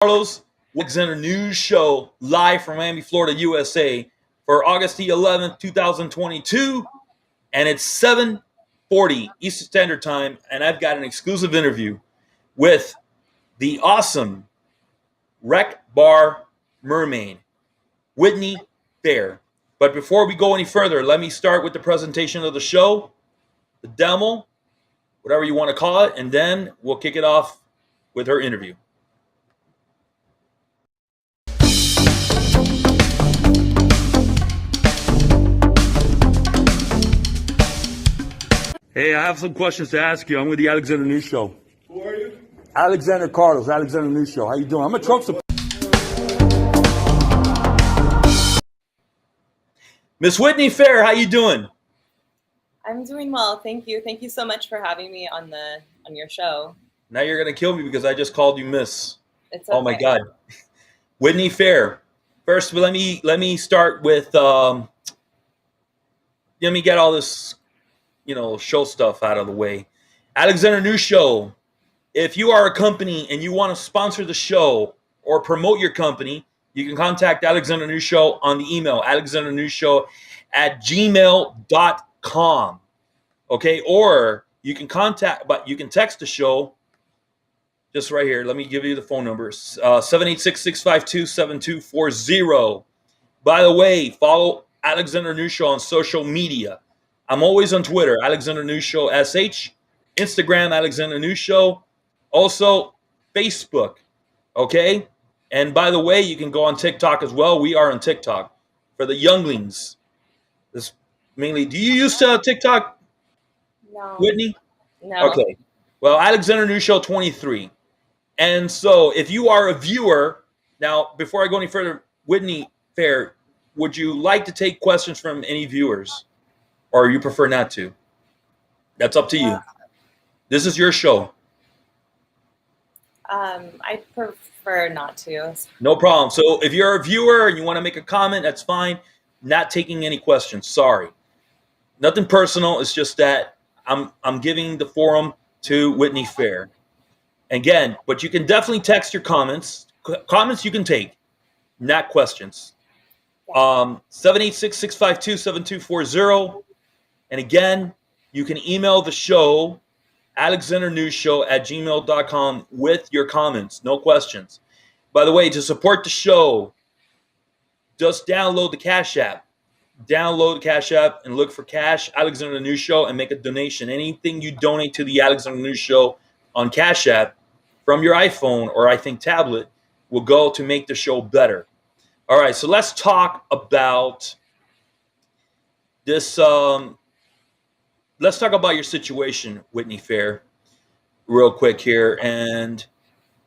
Carlos, Alexander News Show, live from Miami, Florida, USA, for August the 11th, 2022, and it's 7:40 Eastern Standard Time, and I've got an exclusive interview with the awesome Rec Bar Mermaid, Whitney Fair. But before we go any further, let me start with the presentation of the show, the demo, whatever you want to call it, and then we'll kick it off with her interview. Hey, I have some questions to ask you. I'm with the Alexander News Show. Who are you? Alexander Carlos, Alexander News Show. How you doing? I'm a Trump supporter. Ms.Whitney Fair, how you doing? I'm doing well, thank you. Thank you so much for having me on your show. Now you're gonna kill me because I just called you Miss. It's okay. Oh my God, Whitney Fair. First, let me start with let me get all this show stuff out of the way. Alexander News Show. If you are a company and you want to sponsor the show or promote your company, you can contact Alexander News Show on the email, alexandernewsshow@gmail.com. Okay, or you can text the show just right here. Let me give you the phone numbers, 786-652-7240. By the way, follow Alexander News Show on social media. I'm always on Twitter, Alexander News Show SH, Instagram, Alexander News Show, also Facebook, okay? And by the way, you can go on TikTok as well. We are on TikTok for the younglings. This mainly. Do you use TikTok, No. Whitney? No. Okay. Well, Alexander News Show 23. And so if you are a viewer, now, before I go any further, Whitney Fair, would you like to take questions from any viewers? Or you prefer not to? That's up to you. This is your show. I prefer not to. No problem. So if you're a viewer and you want to make a comment, that's fine. Not taking any questions. Sorry. Nothing personal. It's just that I'm giving the forum to Whitney Fair. Again, but you can definitely text your comments. Comments you can take, not questions. 786-652-7240. And again, you can email the show, alexandernewsshow@gmail.com, with your comments, no questions. By the way, to support the show, just download the Cash App. Download the Cash App and look for Cash Alexander News Show and make a donation. Anything you donate to the Alexander News Show on Cash App from your iPhone or I think tablet will go to make the show better. All right, so let's talk about this. Let's talk about your situation, Whitney Fair, real quick here. And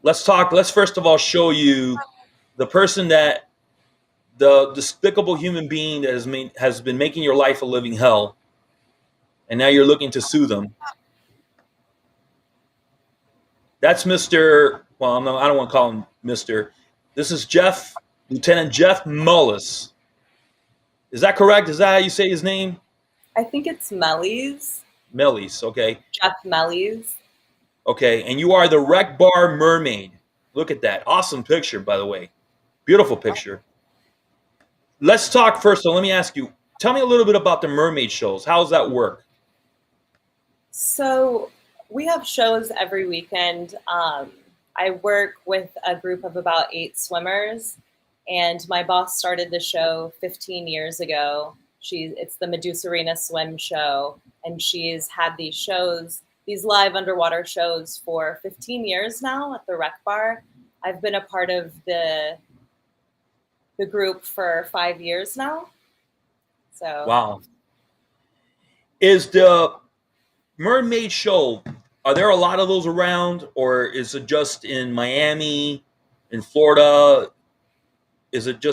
let's first of all show you the person the despicable human being that has been making your life a living hell. And now you're looking to sue them. That's Mr. Well, I don't want to call him Mr. This is Lieutenant Jeff Mellies. Is that correct? Is that how you say his name? I think it's Mellies. Mellies, okay. Jeff Mellies. Okay, and you are the Rec Bar Mermaid. Look at that. Awesome picture, by the way. Beautiful picture. Let's talk first. So let me ask you, tell me a little bit about the mermaid shows. How does that work? So we have shows every weekend. I work with a group of about 8 swimmers, and my boss started the show 15 years ago. It's the Medusa Arena Swim Show, and she's had these live underwater shows for 15 years now at the Rec Bar. I've been a part of the group for 5 years now. So wow. Is the mermaid show, are there a lot of those around, or is it just in Miami, in Florida? Is it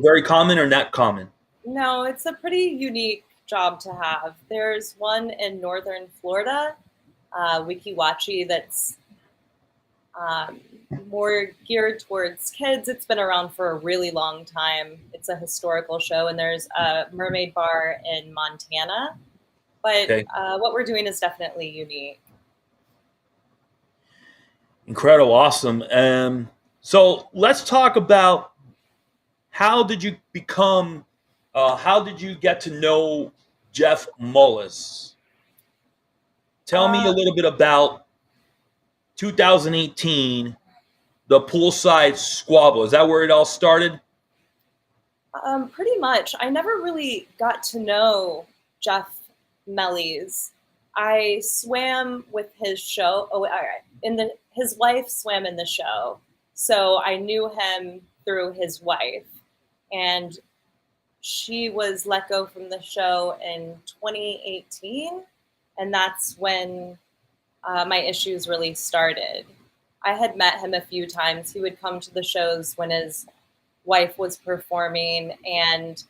very common or not common? No, it's a pretty unique job to have. There's one in northern Florida, Weeki Wachee, that's more geared towards kids. It's been around for a really long time. It's a historical show, and there's a mermaid bar in Montana. But Okay. What we're doing is definitely unique. Incredible, awesome. So let's talk about how did you become, how did you get to know Jeff Mellies? Tell me a Uh, little bit about 2018, the poolside squabble. Is that where it all started? Pretty much. I never really got to know Jeff Mellies. I swam with his show. Oh, all right. His wife swam in the show, so I knew him through his wife, and she was let go from the show in 2018, and that's when my issues really started. I had met him a few times. He would come to the shows when his wife was performing, and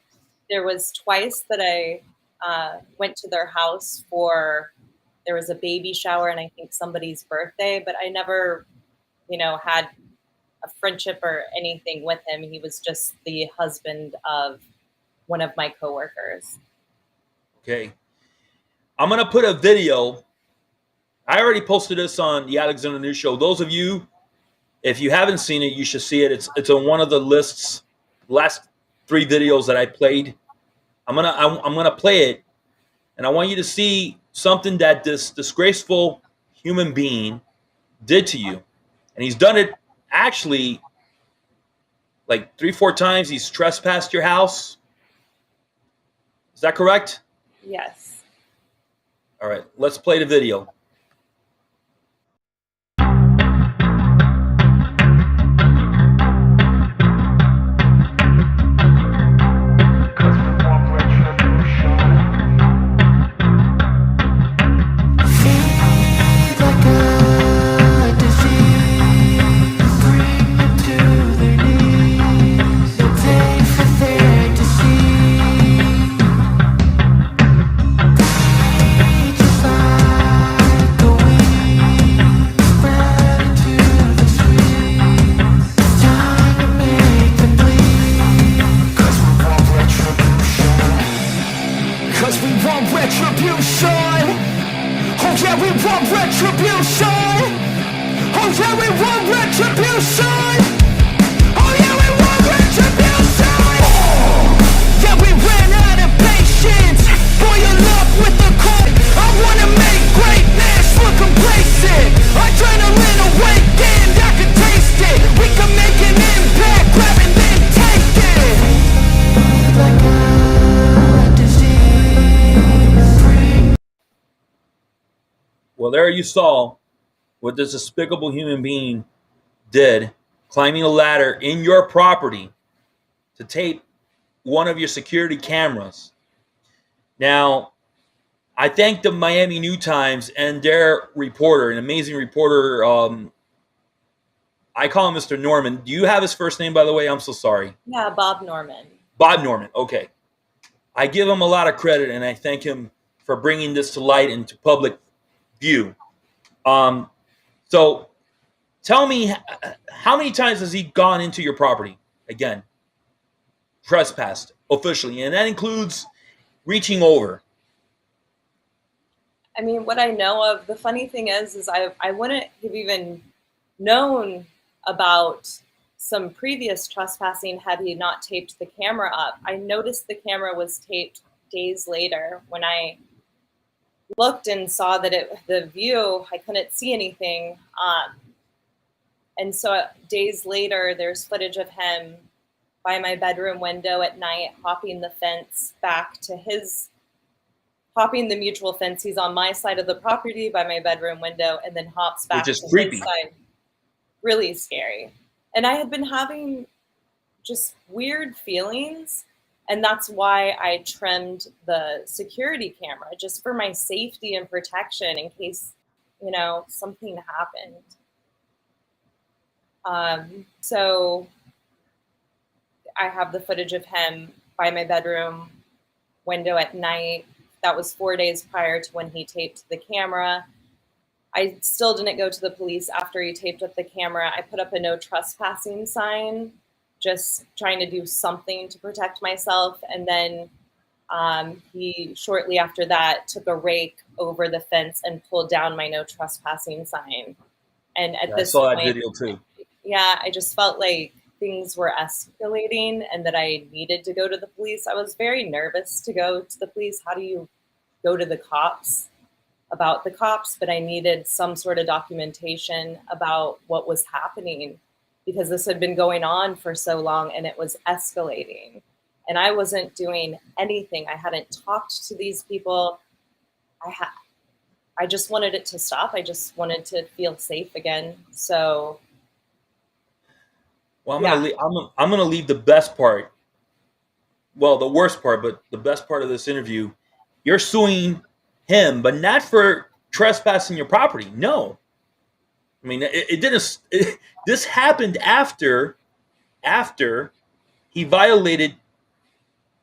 there was twice that I went to their house for, there was a baby shower and I think somebody's birthday, but I never, had a friendship or anything with him. He was just the husband of one of my coworkers. Okay. I'm going to put a video. I already posted this on the Alexander News Show. Those of you, if you haven't seen it, you should see it. It's on one of the lists, last 3 videos that I played. I'm gonna play it, and I want you to see something that this disgraceful human being did to you. And he's done it actually like 3-4 times. He's trespassed your house. Is that correct? Yes. All right, let's play the video. Well, there you saw what this despicable human being did, climbing a ladder in your property to tape one of your security cameras. Now, I thank the Miami New Times and their reporter, an amazing reporter. I call him Mr. Norman. Do you have his first name, by the way? I'm so sorry. Yeah, Bob Norman. Bob Norman. Okay. I give him a lot of credit, and I thank him for bringing this to light and to public view. So tell me, how many times has he gone into your property? Again, trespassed officially, and that includes reaching over. I mean, what I know of, the funny thing is I wouldn't have even known about some previous trespassing had he not taped the camera up. I noticed the camera was taped days later when I looked and saw that the view, I couldn't see anything. And so days later, there's footage of him by my bedroom window at night, hopping the fence back to hopping the mutual fence. He's on my side of the property by my bedroom window and then hops back Which is to creepy. his side. Really scary. And I had been having just weird feelings. And that's why I trimmed the security camera, just for my safety and protection in case, something happened. So I have the footage of him by my bedroom window at night. That was 4 days prior to when he taped the camera. I still didn't go to the police after he taped up the camera. I put up a no trespassing sign, just trying to do something to protect myself. And then he, shortly after that, took a rake over the fence and pulled down my no trespassing sign. And at this I saw point, that video too. Yeah, I just felt like things were escalating and that I needed to go to the police. I was very nervous to go to the police. How do you go to the cops about the cops? But I needed some sort of documentation about what was happening because this had been going on for so long and it was escalating. And I wasn't doing anything. I hadn't talked to these people. I had I just wanted it to stop. I just wanted to feel safe again. So Well, yeah, I'm gonna leave the best part, well, the worst part, but the best part of this interview. You're suing him, but not for trespassing your property. No, I mean it didn't. This happened after he violated.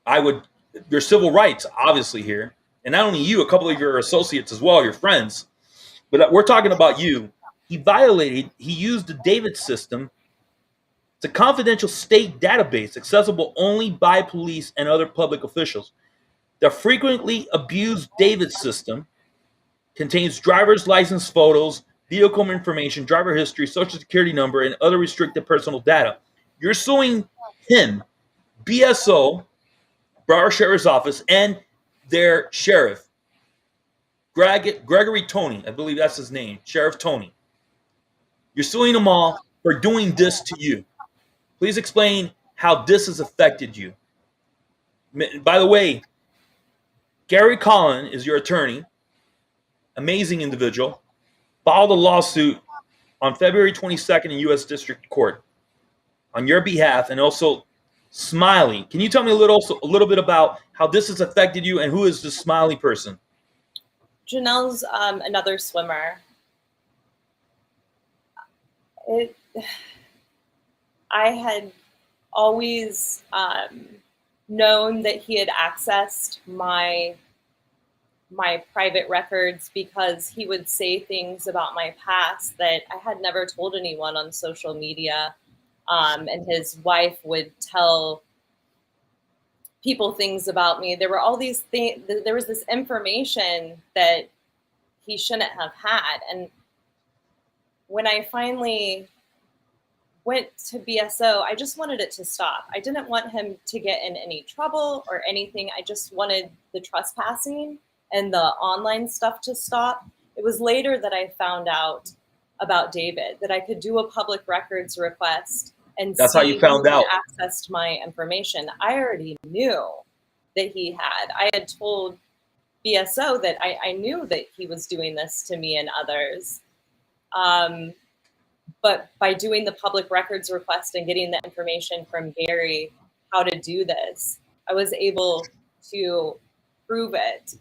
I would your civil rights, obviously here, and not only you, a couple of your associates as well, your friends. But we're talking about you. He used the David system. It's a confidential state database accessible only by police and other public officials. The frequently abused David system contains driver's license photos, vehicle information, driver history, social security number, and other restricted personal data. You're suing him, BSO, Broward Sheriff's Office, and their sheriff, Gregory Tony. I believe that's his name, Sheriff Tony. You're suing them all for doing this to you. Please explain how this has affected you. By the way, Gary Collin is your attorney, amazing individual, filed a lawsuit on February 22nd in U.S. District Court on your behalf, and also Smiley. Can you tell me a little bit about how this has affected you, and who is this Smiley person? Janelle's another swimmer. It, I had always known that he had accessed my private records because he would say things about my past that I had never told anyone on social media. And his wife would tell people things about me. There were all these things, there was this information that he shouldn't have had. And when I finally went to BSO, I just wanted it to stop. I didn't want him to get in any trouble or anything. I just wanted the trespassing and the online stuff to stop. It was later that I found out about David, that I could do a public records request and That's how you see who found had out. accessed my information. I already knew that he had. I had told BSO that I knew that he was doing this to me and others. But by doing the public records request and getting the information from Gary how to do this, I was able to prove it.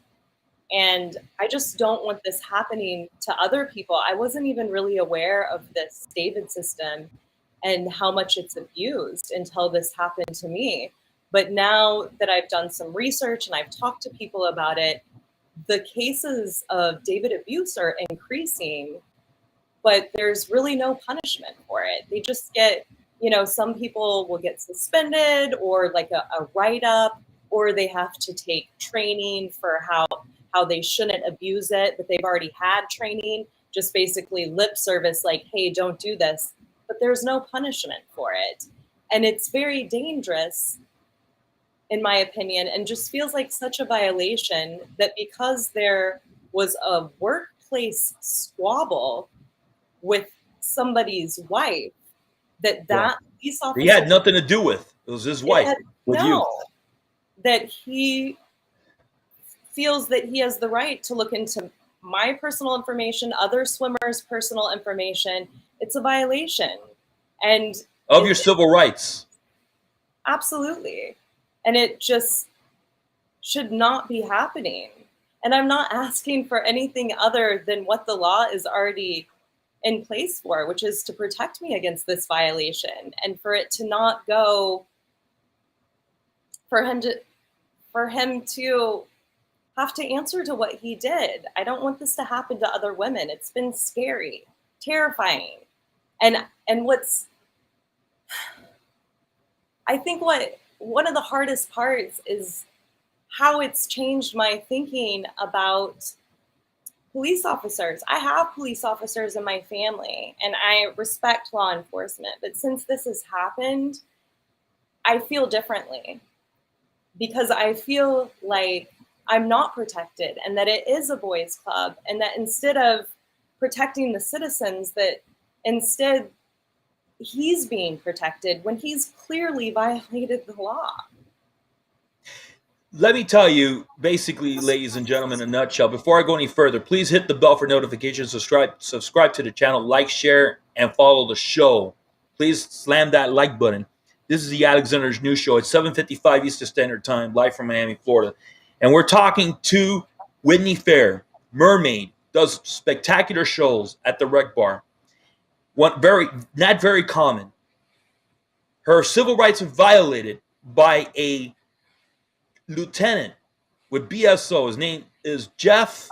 And I just don't want this happening to other people. I wasn't even really aware of this David system and how much it's abused until this happened to me. But now that I've done some research and I've talked to people about it, the cases of David abuse are increasing, but there's really no punishment for it. They just get, some people will get suspended or like a write-up, or they have to take training for how they shouldn't abuse it, but they've already had training, just basically lip service, like, hey, don't do this. But there's no punishment for it. And it's very dangerous, in my opinion, and just feels like such a violation that because there was a workplace squabble with somebody's wife, that police He had officer nothing to do with. It was his wife with you. That he feels that he has the right to look into my personal information, other swimmers' personal information. It's a violation. And Of your civil rights. Absolutely. And it just should not be happening. And I'm not asking for anything other than what the law is already in place for, which is to protect me against this violation and for it to not go, for him to have to answer to what he did. I don't want this to happen to other women. It's been scary, terrifying. And what's, I think one of the hardest parts is how it's changed my thinking about police officers. I have police officers in my family, and I respect law enforcement. But since this has happened, I feel differently because I feel like I'm not protected and that it is a boys' club, and that instead of protecting the citizens, that instead he's being protected when he's clearly violated the law. Let me tell you, basically, ladies and gentlemen, in a nutshell, before I go any further, please hit the bell for notifications, subscribe to the channel, like, share, and follow the show. Please slam that like button. This is the Alexander's News Show. It's 7:55 Eastern Standard Time, live from Miami, Florida. And we're talking to Whitney Fair, Mermaid, does spectacular shows at the Rec Bar. Not very common. Her civil rights were violated by a lieutenant with BSO. His name is Jeff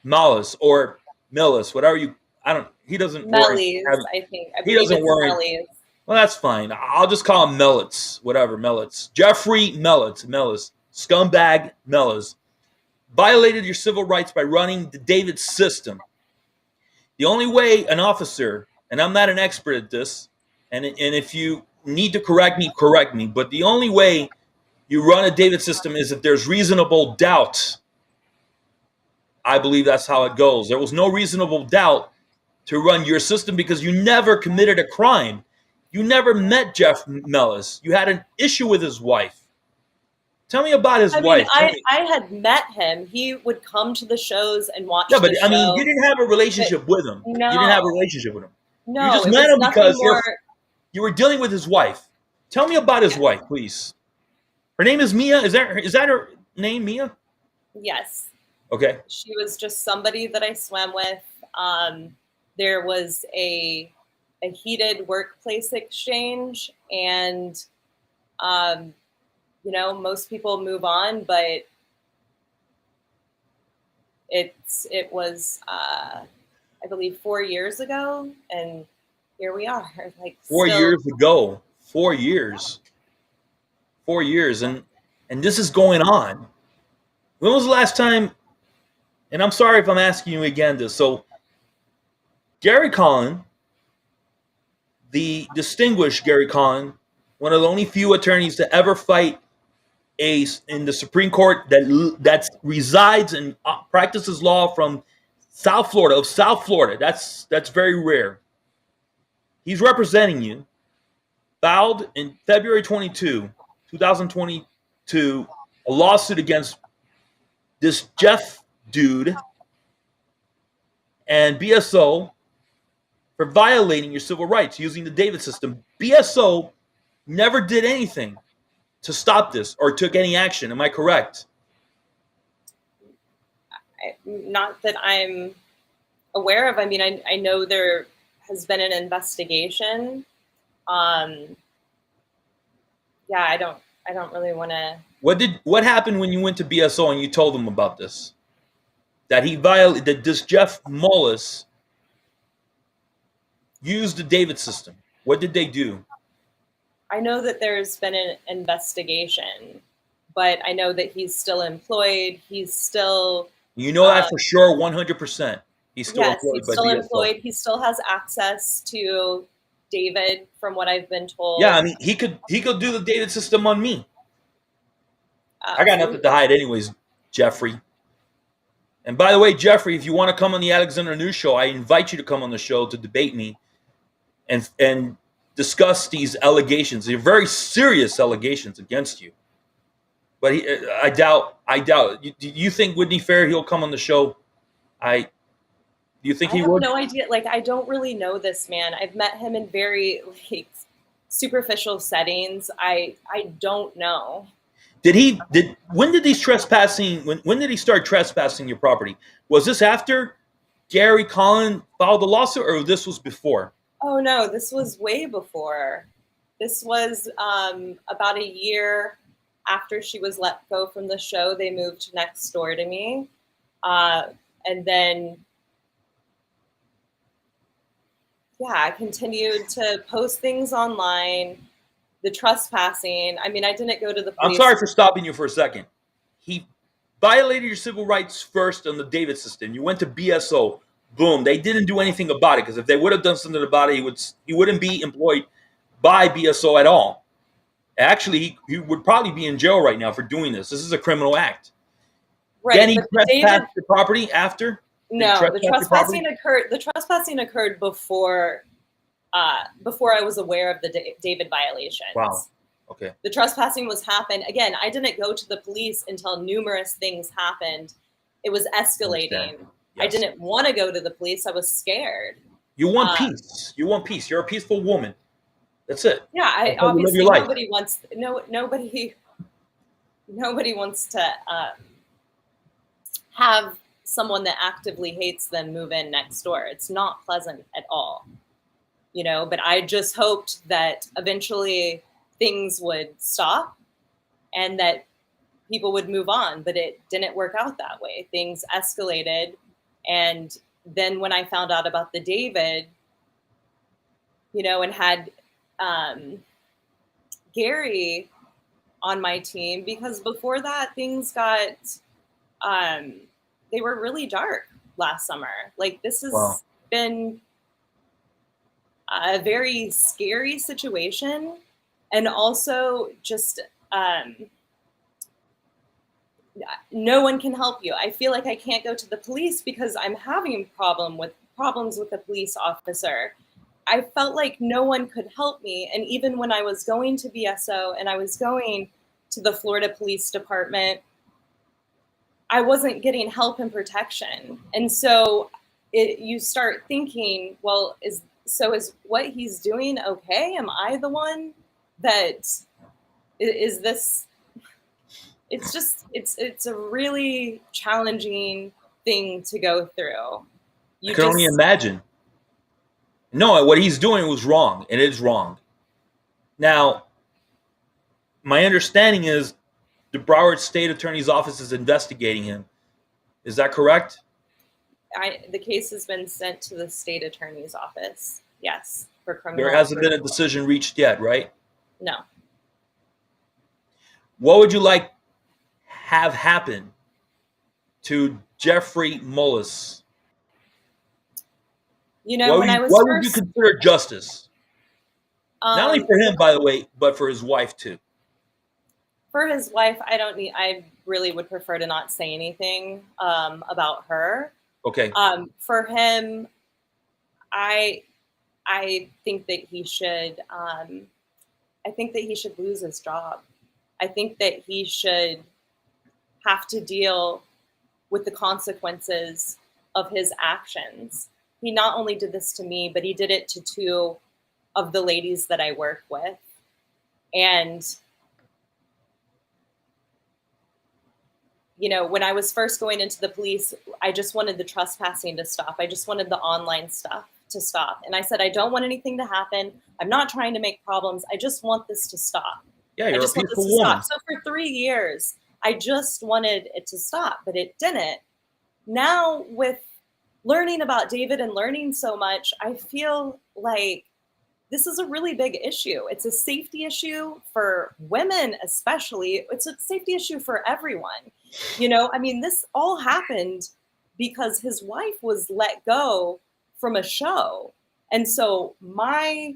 Mellies or Mellies, whatever you. I don't. He doesn't Mellies, worry. I think. I He believe doesn't it's worry. Mellies. Well, that's fine. I'll just call him Mellies. Whatever, Mellies. Jeffrey Mellies. Scumbag Mellies. Violated your civil rights by running the David system. The only way an officer, and I'm not an expert at this, and if you need to correct me, but the only way you run a David system is if there's reasonable doubt. I believe that's how it goes. There was no reasonable doubt to run your system because you never committed a crime. You never met Jeff Mellies. You had an issue with his wife. Tell me about his wife. I had met him. He would come to the shows and watch Yeah, but the show. I mean, you didn't have a relationship with him. No. You didn't have a relationship with him. No, you just it met was him because more... you were dealing with his wife. Tell me about his wife, please. Her name is Mia. Is that her name, Mia? Yes. Okay. She was just somebody that I swam with. There was a heated workplace exchange, and most people move on, but it was I believe 4 years ago, and here we are. Like 4 years ago. 4 years. 4 years, and this is going on. When was the last time? And I'm sorry if I'm asking you again this. So, Gary Collin, the distinguished Gary Collin, one of the only few attorneys to ever fight in the Supreme Court that resides and practices law from South Florida. That's very rare. He's representing you. Filed in February 2022, a lawsuit against this Jeff dude and BSO for violating your civil rights using the David system. BSO never did anything to stop this or took any action. Am I correct? Not that I'm aware of. I mean, I know there has been an investigation. Yeah, I don't really want to. What happened when you went to BSO and you told them about this? That he violated, that this Jeff Mellies used the David system. What did they do? I know that there's been an investigation, but I know that he's still employed. He's still. You know that for sure, 100%. He's still yes, employed. He's still employed. He still has access to David, from what I've been told. Yeah, I mean, he could do the David system on me. I got nothing to hide, anyways, Jeffrey. And by the way, Jeffrey, if you want to come on the Alexander News Show, I invite you to come on the show to debate me and discuss these allegations. They're very serious allegations against you. But I doubt. Do you think Whitney Fair, he'll come on the show? Do you think he would? I have no idea. Like, I don't really know this man. I've met him in very superficial settings. I don't know. When did he start trespassing your property? Was this after Gary Collin filed the lawsuit, or this was before? Oh no, this was way before. This was about a year after she was let go from the show. They moved next door to me, and then I continued to post things online. The trespassing. I mean, I didn't go to the police. I'm sorry for stopping you for a second. He violated your civil rights first on the David system. You went to BSO. Boom. They didn't do anything about it, because if they would have done something about it, he wouldn't be employed by BSO at all. Actually, he would probably be in jail right now for doing this. This is a criminal act. Right, Then he but trespassed your property after? no, The trespassing occurred. The trespassing occurred before I was aware of the David violations. Wow. Okay. The trespassing was happened. Again, I didn't go to the police until numerous things happened. It was escalating. Yes. I didn't want to go to the police. I was scared. You want peace. You want peace. You're a peaceful woman. That's it. Yeah, obviously nobody wants to have someone that actively hates them move in next door. It's not pleasant at all. But I just hoped that eventually things would stop and that people would move on, but it didn't work out that way. Things escalated. And then when I found out about the David, and had Gary on my team, because before that things got, they were really dark last summer. Like, this has been a very scary situation. And also just no one can help you. I feel like I can't go to the police because I'm having problems with the police officer. I felt like no one could help me. And even when I was going to BSO and I was going to the Florida Police Department, I wasn't getting help and protection. And so you start thinking, well, is what he's doing okay? Am I the one that is this? It's a really challenging thing to go through. I can only imagine. No, what he's doing was wrong. It is wrong. Now, my understanding is the Broward State Attorney's Office is investigating him. Is that correct? The case has been sent to the state attorney's office. Yes, for criminal. There hasn't been a decision reached yet, right? No. What would you like have happen to Jeffrey Mellies? What would you consider justice? Not only for him, by the way, but for his wife too. For his wife, I really would prefer to not say anything about her. Okay. For him, I think that he should. I think that he should lose his job. I think that he should have to deal with the consequences of his actions. He not only did this to me, but he did it to two of the ladies that I work with. And, when I was first going into the police, I just wanted the trespassing to stop. I just wanted the online stuff to stop. And I said, I don't want anything to happen. I'm not trying to make problems. I just want this to stop. Yeah, you're a peaceful woman. So for 3 years, I just wanted it to stop, but it didn't. Now, with learning about David and learning so much, I feel like this is a really big issue. It's a safety issue for women, especially. It's a safety issue for everyone. This all happened because his wife was let go from a show. And so my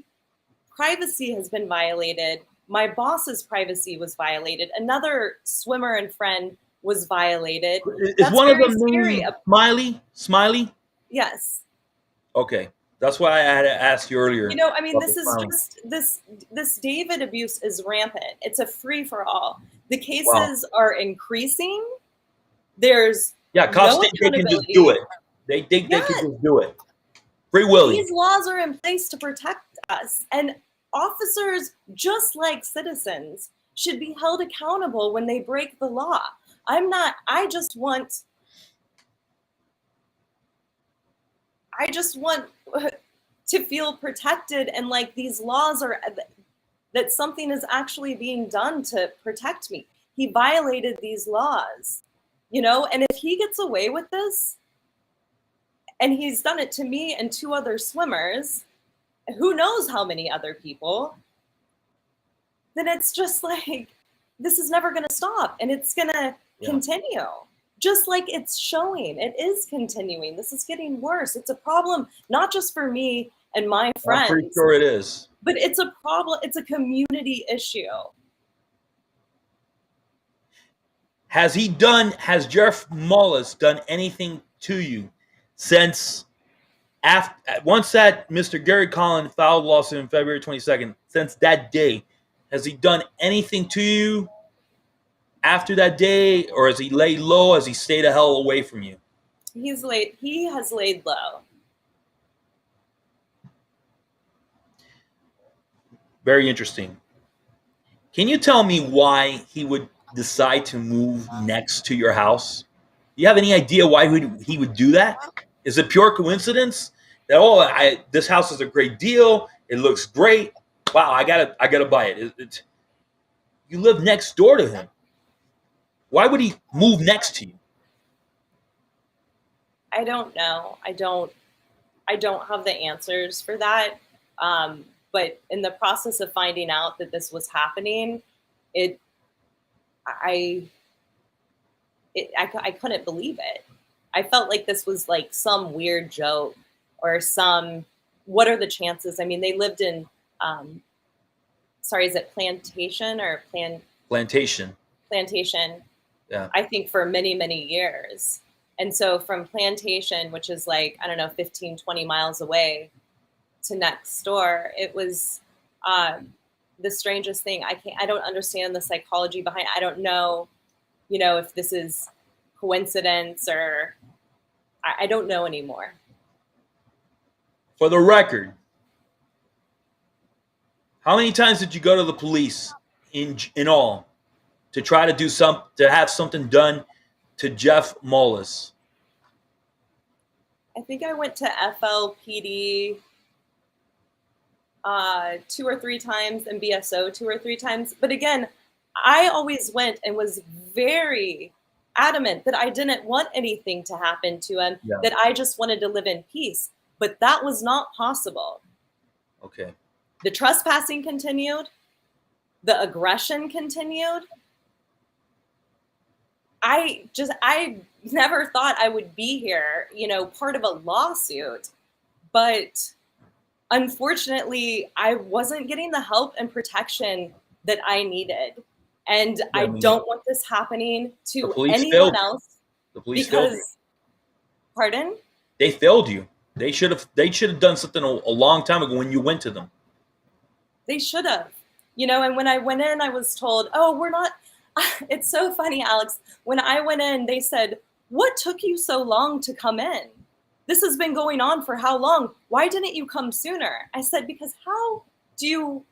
privacy has been violated. My boss's privacy was violated. Another swimmer and friend was violated. Is one of them named Smiley? Yes. Okay. That's why I had to ask you earlier. This is just this David abuse is rampant. It's a free for all. The cases are increasing. There's cops think they can just do it. They think they can just do it. Free willy. These laws are in place to protect us, and officers, just like citizens, should be held accountable when they break the law. I just want to feel protected, and like these laws are, that something is actually being done to protect me. He violated these laws, and if he gets away with this, and he's done it to me and two other swimmers, who knows how many other people, then it's just like, this is never going to stop, and it's going to continue. just like it's showing. It is continuing. This is getting worse. It's a problem, not just for me and my I'm pretty friends, sure it is. but it's a problem. It's a community issue. Has Jeff Mellies done anything to you since once that Mr. Gary Collin filed lawsuit on February 22nd, since that day? Has he done anything to you after that day, or has he laid low? Has he stayed the hell away from you? He has laid low. Very interesting. Can you tell me why he would decide to move next to your house? Do you have any idea why he would do that? Is it pure coincidence that this house is a great deal? It looks great. Wow, I gotta buy it. You live next door to him. Why would he move next to you? I don't know. I don't have the answers for that. But in the process of finding out that this was happening, I couldn't believe it. I felt like this was like some weird joke or what are the chances? I mean, they lived in, is it Plantation or Plantation? Plantation. Yeah. I think for many, many years. And so from Plantation, which is like, I don't know, 15, 20 miles away to next door, it was the strangest thing. I don't understand the psychology behind it. I don't know, if this is coincidence or I don't know anymore. For the record, how many times did you go to the police in all to try to have something done to Jeff Mellies? I think I went to FLPD 2 or 3 times and BSO 2 or 3 times. But again, I always went and was very adamant that I didn't want anything to happen to him, that I just wanted to live in peace. But that was not possible. Okay. The trespassing continued. The aggression continued. I never thought I would be here, part of a lawsuit. But unfortunately, I wasn't getting the help and protection that I needed. And I don't want this happening to anyone else. The police failed you. Pardon? They failed you. They should have done something a long time ago when you went to them. They should have. And when I went in, I was told, oh, we're not. It's so funny, Alex. When I went in, they said, what took you so long to come in? This has been going on for how long? Why didn't you come sooner? I said, because how do you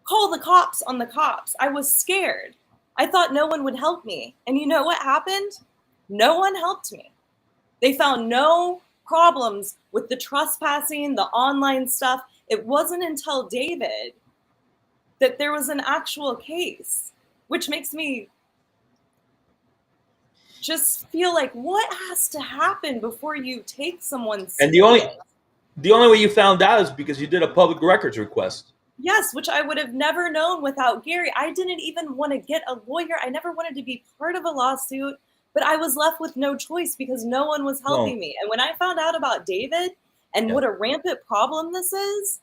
call the cops on the cops? I was scared. I thought no one would help me. And you know what happened? No one helped me. They found no problems with the trespassing, the online stuff. It wasn't until David that there was an actual case, which makes me just feel like what has to happen before you take someone's and the only way you found out is because you did a public records request. Yes, which I would have never known without Gary. I didn't even want to get a lawyer. I never wanted to be part of a lawsuit, but I was left with no choice because no one was helping me. And when I found out about David and what a rampant problem this is,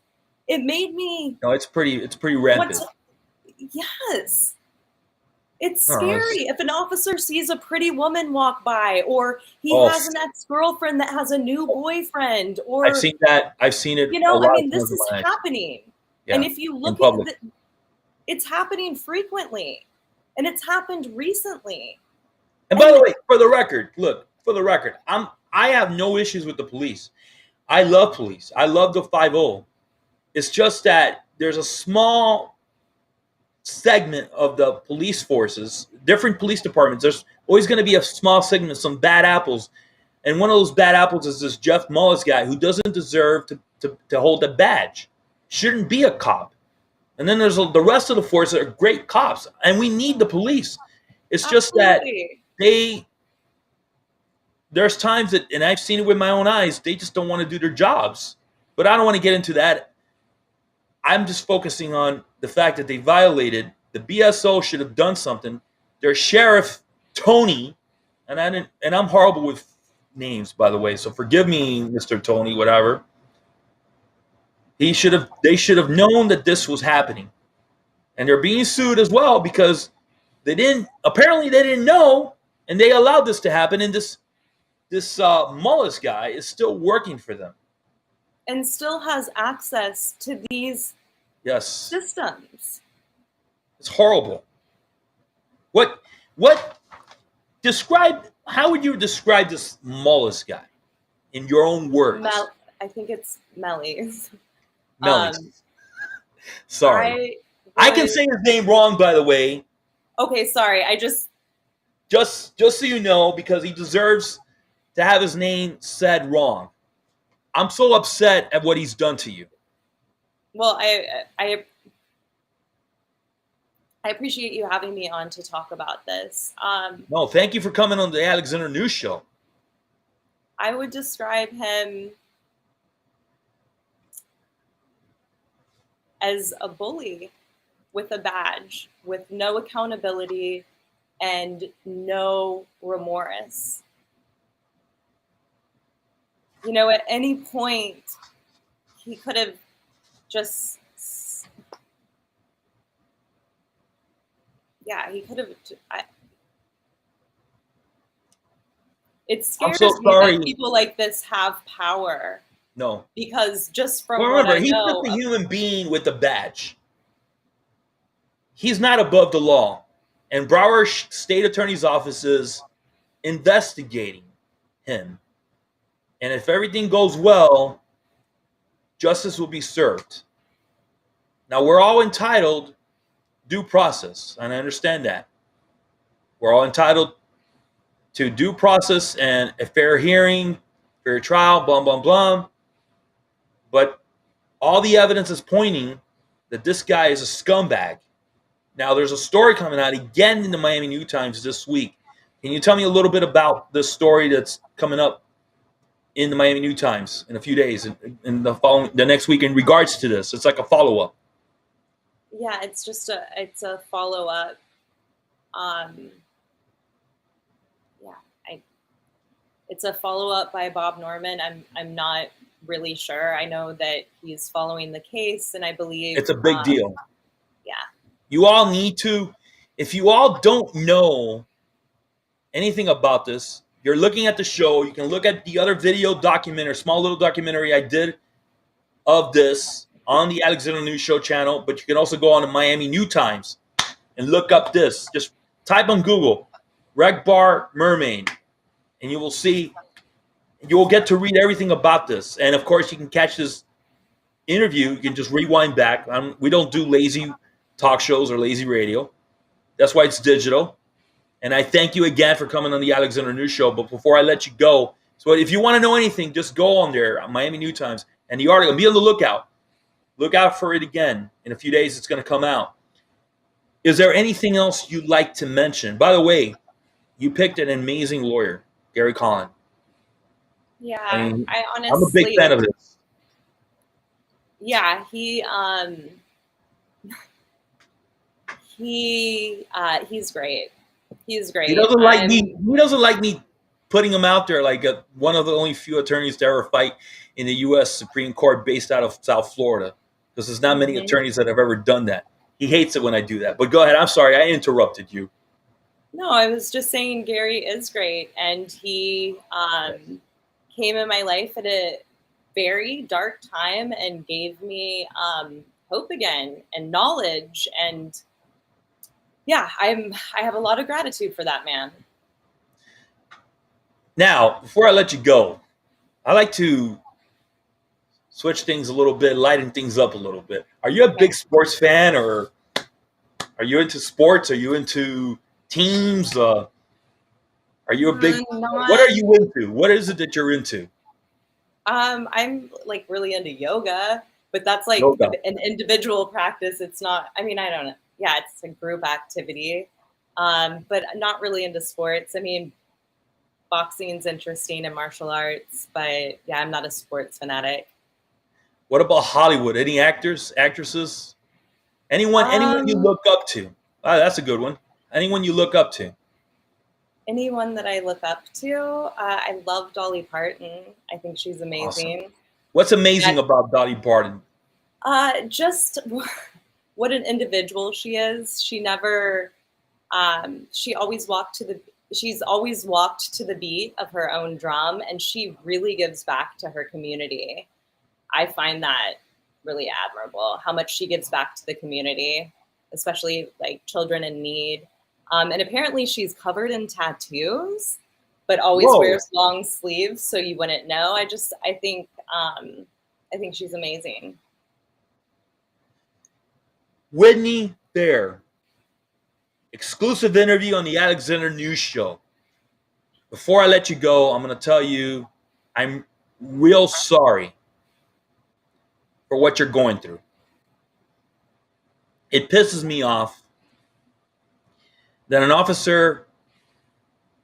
it made me. No, it's pretty rampant. Yes. It's scary if an officer sees a pretty woman walk by, or he has an ex-girlfriend that has a new boyfriend, or I've seen that. I've seen it. This is happening. Yeah. And if you look at it, it's happening frequently, and it's happened recently. And by the way, for the record, I have no issues with the police. I love police. I love the 5-0. It's just that there's a small segment of the police forces, different police departments. There's always going to be a small segment, some bad apples. And one of those bad apples is this Jeff Mellies guy who doesn't deserve to hold a badge. Shouldn't be a cop. And then there's the rest of the force that are great cops. And we need the police. It's just that there's times that, and I've seen it with my own eyes, they just don't want to do their jobs. But I don't want to get into that. I'm just focusing on the fact that they violated. The BSO should have done something. Their sheriff, Tony, and I didn't, and I'm horrible with names, by the way, so forgive me, Mr. Tony, whatever. They should have known that this was happening, and they're being sued as well because apparently they didn't know, and they allowed this to happen. And this Mullis guy is still working for them and still has access to these Yes, systems. it's horrible. What describe? How would you describe this Mullis guy in your own words? I think it's Mellies. Mellies. Sorry, I can say his name wrong, by the way. Okay, sorry. Just so you know, because he deserves to have his name said wrong. I'm so upset at what he's done to you. Well, I appreciate you having me on to talk about this. No, thank you for coming on the Alexander News Show. I would describe him as a bully with a badge, with no accountability and no remorse. You know, at any point, he could have just, he could have. It scares me that people like this have power. No. Because just from remember, he's just a human being with a badge. He's not above the law. And Broward State Attorney's Office is investigating him. And if everything goes well, justice will be served. Now, we're all entitled due process, and I understand that. We're all entitled to due process and a fair hearing, fair trial, blah, blah, blah. But all the evidence is pointing that this guy is a scumbag. Now, there's a story coming out again in the Miami New Times this week. Can you tell me a little bit about this story that's coming up in the Miami New Times in a few days, in the next week, in regards to this? It's like a follow-up. Yeah, it's a follow-up. It's a follow-up by Bob Norman. I'm not really sure. I know that he's following the case, and I believe it's a big deal. Yeah. You all need to, if you all don't know anything about this, you're looking at the show. You can look at the other video documentary, small little documentary I did of this on the Alexander News Show channel, but you can also go on the Miami New Times and look up this. Just type on Google, Rec Bar Mermaid, and you will see, you will get to read everything about this. And of course, you can catch this interview. You can just rewind back. We don't do lazy talk shows or lazy radio. That's why it's digital. And I thank you again for coming on the Alexander News Show. But before I let you go, so if you want to know anything, just go on there on Miami New Times and the article. Be on the lookout. Look out for it again. In a few days, it's going to come out. Is there anything else you'd like to mention? By the way, you picked an amazing lawyer, Gary Collin. Yeah, I honestly, I'm a big fan of this. Yeah, he's great. He's great. He doesn't like me. He doesn't like me putting him out there like one of the only few attorneys to ever fight in the U.S. Supreme Court based out of South Florida, because there's not many attorneys that have ever done that. He hates it when I do that. But go ahead. I'm sorry. I interrupted you. No, I was just saying Gary is great, and he came in my life at a very dark time and gave me hope again and knowledge, and yeah, I have a lot of gratitude for that man. Now, before I let you go, I like to switch things a little bit, lighten things up a little bit. Are you a big sports fan, or are you into sports? Are you into teams? Are you a big? What are you into? What is it that you're into? I'm like really into yoga, but that's like an individual practice. It's not. I mean, I don't know. Yeah, it's a group activity, but not really into sports. I mean, boxing's interesting and martial arts, but yeah, I'm not a sports fanatic. What about Hollywood? Any actors, actresses? Anyone you look up to? That's a good one. Anyone you look up to? Anyone that I look up to, I love Dolly Parton. I think she's Awesome. amazing. What's amazing And, about Dolly Parton? just what an individual she is. She never, she always walked to the, she's always walked to the beat of her own drum, and she really gives back to her community. I find that really admirable, how much she gives back to the community, especially like children in need. And apparently she's covered in tattoos, but always Whoa. wears long sleeves, so you wouldn't know. I think she's amazing. Whitney Fair, exclusive interview on the Alexander News Show. Before I let you go, I'm going to tell you I'm real sorry for what you're going through. It pisses me off that an officer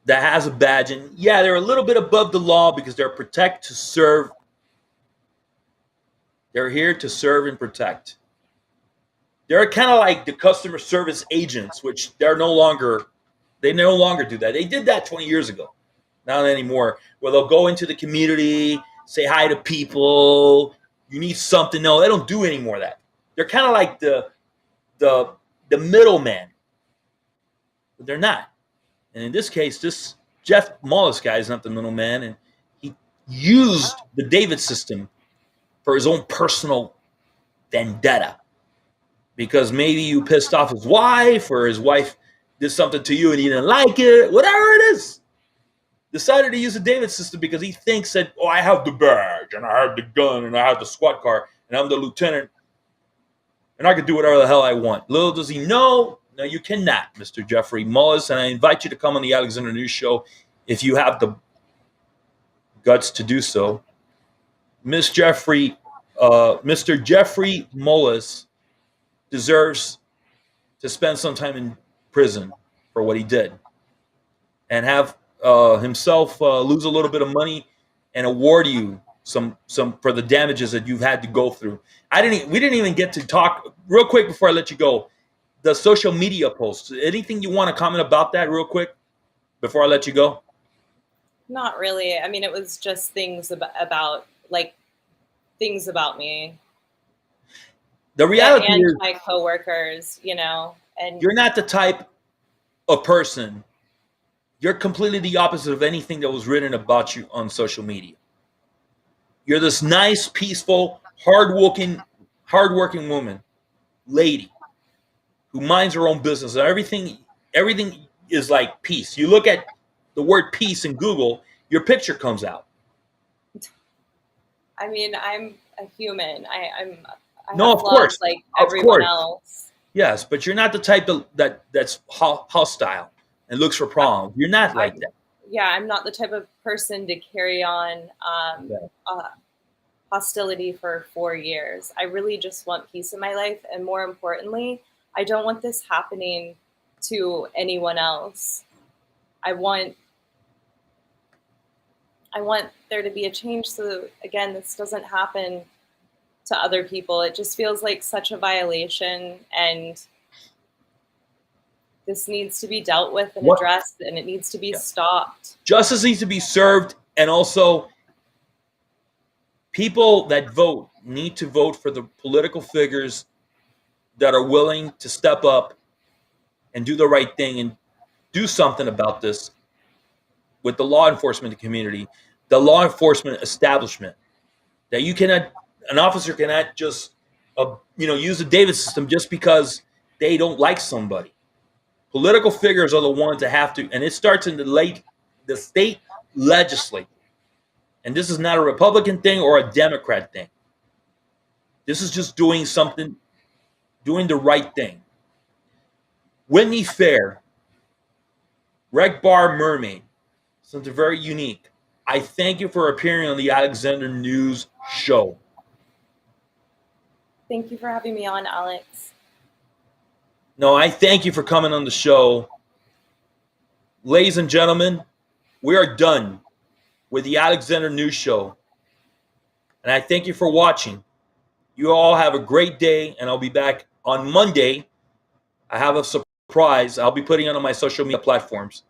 that has a badge, and yeah, they're a little bit above the law because they're protect to serve. They're here to serve and protect. They're kind of like the customer service agents, which they no longer do that. They did that 20 years ago. Not anymore. Where they'll go into the community, say hi to people. You need something. No, they don't do any more of that. They're kind of like the middleman, but they're not. And in this case, this Jeff Mollis guy is not the middleman, and he used the David system for his own personal vendetta. Because maybe you pissed off his wife, or his wife did something to you and he didn't like it, whatever it is. Decided to use the David system because he thinks that, oh, I have the badge and I have the gun and I have the squad car and I'm the lieutenant and I can do whatever the hell I want. Little does he know, no, you cannot, Mr. Jeffrey Mullis. And I invite you to come on the Alexander News Show if you have the guts to do so. Mr. Jeffrey Mullis deserves to spend some time in prison for what he did and have himself lose a little bit of money and award you some for the damages that you've had to go through. We didn't even get to talk real quick before I let you go. The social media posts. Anything you want to comment about that real quick before I let you go? Not really. I mean, it was just things about like things about me. The reality and is my coworkers, and you're not the type of person. You're completely the opposite of anything that was written about you on social media. You're this nice, peaceful, hardworking woman, lady, who minds her own business. And everything is like peace. You look at the word peace in Google, your picture comes out. I mean, I'm a human. I have No, of flaws course, like of everyone course. else. Yes, but you're not the type that's hostile and looks for problems. You're not like that. Yeah, I'm not the type of person to carry on hostility for 4 years. I really just want peace in my life, and more importantly, I don't want this happening to anyone else. I want there to be a change so, again, this doesn't happen to other people. It just feels like such a violation, and this needs to be dealt with and addressed, and it needs to be stopped. Justice needs to be served, and also people that vote need to vote for the political figures that are willing to step up and do the right thing and do something about this with the law enforcement community, the law enforcement establishment. That an officer cannot just use the David system just because they don't like somebody. Political figures are the ones that have to, and it starts in the state legislature. And this is not a Republican thing or a Democrat thing. This is just doing the right thing. Whitney Fair, Rec Bar Mermaid, something very unique. I thank you for appearing on the Alexander News Show. Thank you for having me on, Alex. No, I thank you for coming on the show. Ladies and gentlemen, we are done with the Alexander News Show. And I thank you for watching. You all have a great day, and I'll be back on Monday. I have a surprise I'll be putting on my social media platforms.